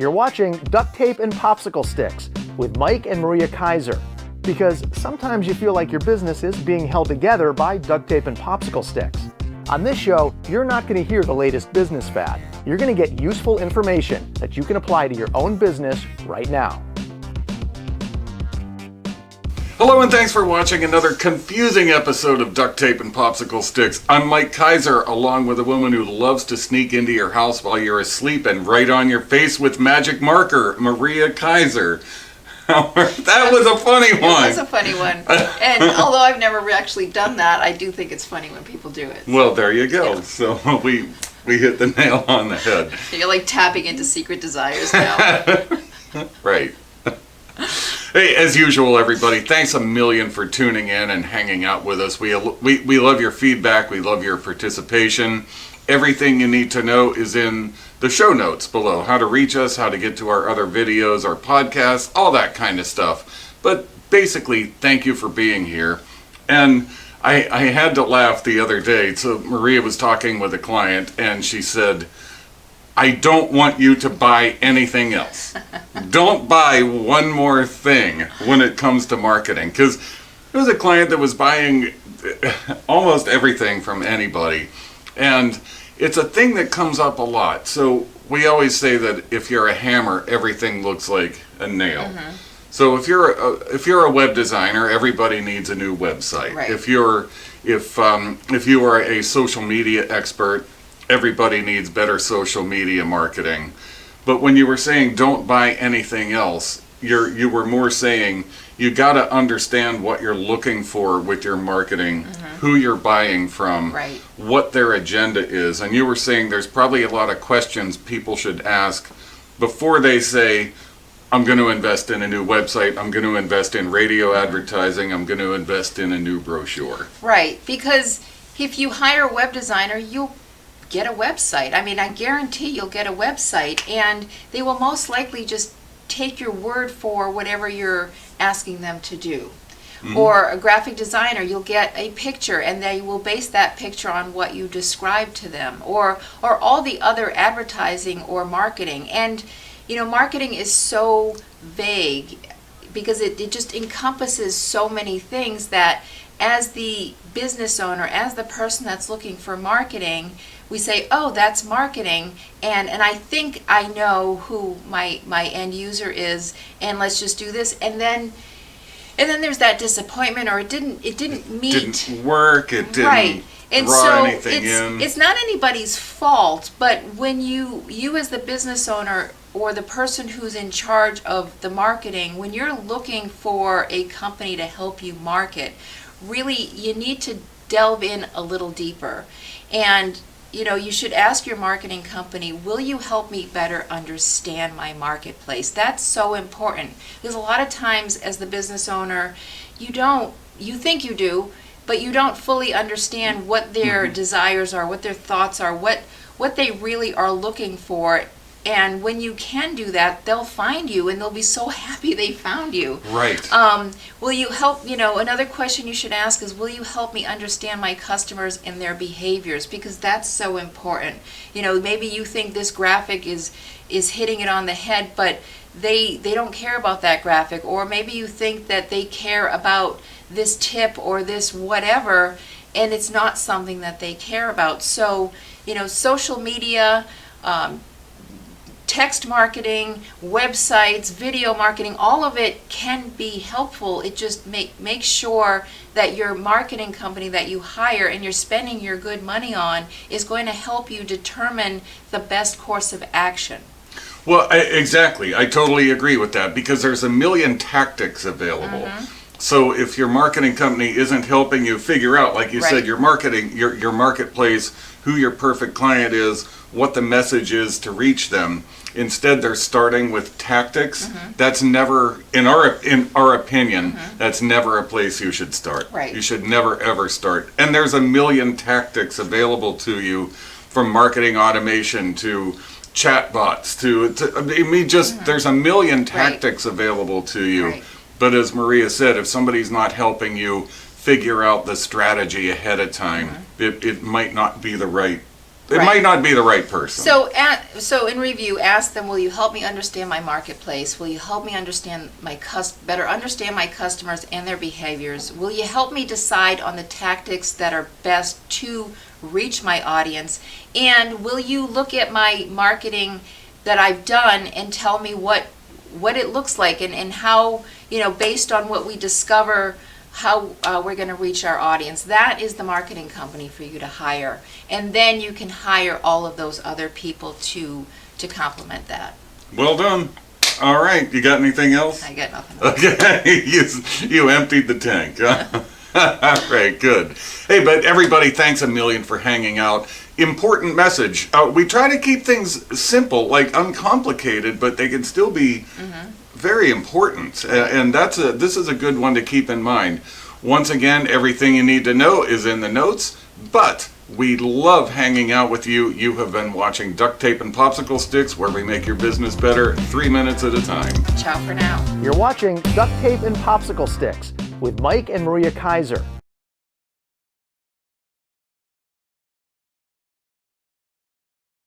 You're watching Duct Tape and Popsicle Sticks with Mike and Maria Keiser. Because sometimes you feel like your business is being held together by duct tape and popsicle sticks. On this show, you're not going to hear the latest business fad. You're going to get useful information that you can apply to your own business right now. Hello and thanks for watching another confusing episode of Duct Tape and Popsicle Sticks. I'm Mike Keiser, along with a woman who loves to sneak into your house while you're asleep and write on your face with magic marker, Maria Keiser. That was a funny one. It was a funny one. And although I've never actually done that, I do think it's funny when people do it. Well, there you go. Yeah. So we hit the nail on the head. You're like tapping into secret desires now. Right. Hey, as usual, everybody, thanks a million for tuning in and hanging out with us. We love your feedback. We love your participation. Everything you need to know is in the show notes below. How to reach us, how to get to our other videos, our podcasts, all that kind of stuff. But basically, thank you for being here. And I had to laugh the other day. So Maria was talking with a client, and she said, I don't want you to buy anything else. Don't buy one more thing when it comes to marketing. Because there was a client that was buying almost everything from anybody. And it's a thing that comes up a lot. So we always say that if you're a hammer, everything looks like a nail. Mm-hmm. So if you're a web designer, everybody needs a new website. Right. If you are a social media expert, everybody needs better social media marketing. But when you were saying don't buy anything else, you were more saying you got to understand what you're looking for with your marketing, mm-hmm. who you're buying from, right. what their agenda is. And you were saying there's probably a lot of questions people should ask before they say, I'm going to invest in a new website, I'm going to invest in radio advertising, I'm going to invest in a new brochure. Right, because if you hire a web designer, you'll get a website. I mean, I guarantee you'll get a website, and they will most likely just take your word for whatever you're asking them to do. Mm-hmm. Or a graphic designer, you'll get a picture and they will base that picture on what you describe to them, or all the other advertising or marketing. And you know, marketing is so vague because it just encompasses so many things that as the business owner, as the person that's looking for marketing, we say, oh, that's marketing, and I think I know who my end user is, and let's just do this. And then there's that disappointment, or it didn't meet. Didn't work, it didn't right. And draw so anything in. It's not anybody's fault, but when you as the business owner or the person who's in charge of the marketing, when you're looking for a company to help you market, really you need to delve in a little deeper. And you know, you should ask your marketing company, will you help me better understand my marketplace? That's so important. Because a lot of times as the business owner, you think you do, but you don't fully understand what their mm-hmm. desires are, what their thoughts are, what they really are looking for. And when you can do that, they'll find you and they'll be so happy they found you. Right. Will you help, another question you should ask is, will you help me understand my customers and their behaviors? Because that's so important. Maybe you think this graphic is hitting it on the head, but they don't care about that graphic. Or maybe you think that they care about this tip or this whatever, and it's not something that they care about. So, social media, text marketing, websites, video marketing, all of it can be helpful. It just make sure that your marketing company that you hire and you're spending your good money on is going to help you determine the best course of action. Well, exactly. I totally agree with that because there's a million tactics available. Mm-hmm. So if your marketing company isn't helping you figure out, like you said, your marketing, your marketplace, who your perfect client is, what the message is to reach them, instead they're starting with tactics. Mm-hmm. That's never, in our opinion, mm-hmm. that's never a place you should start. Right. You should never ever start. And there's a million tactics available to you, from marketing automation to chatbots mm-hmm. there's a million tactics available to you. Right. But as Maria said, if somebody's not helping you figure out the strategy ahead of time, mm-hmm. it might not be the right It Right. might not be the right person. So in review, ask them, will you help me understand my marketplace? Will you help me understand better understand my customers and their behaviors? Will you help me decide on the tactics that are best to reach my audience? And will you look at my marketing that I've done and tell me what it looks like and how, based on what we discover, how we're going to reach our audience. That is the marketing company for you to hire. And then you can hire all of those other people to complement that. Well done. All right. You got anything else? I got nothing else. Okay. you emptied the tank. All right. Good. Hey, but everybody, thanks a million for hanging out. Important message. We try to keep things simple, like uncomplicated, but they can still be very important, and this is a good one to keep in mind. Once again, everything you need to know is in the notes, but we love hanging out with you. You have been watching Duct Tape and Popsicle Sticks, where we make your business better 3 minutes at a time. Ciao for now. You're watching Duct Tape and Popsicle Sticks with Mike and Maria Keiser.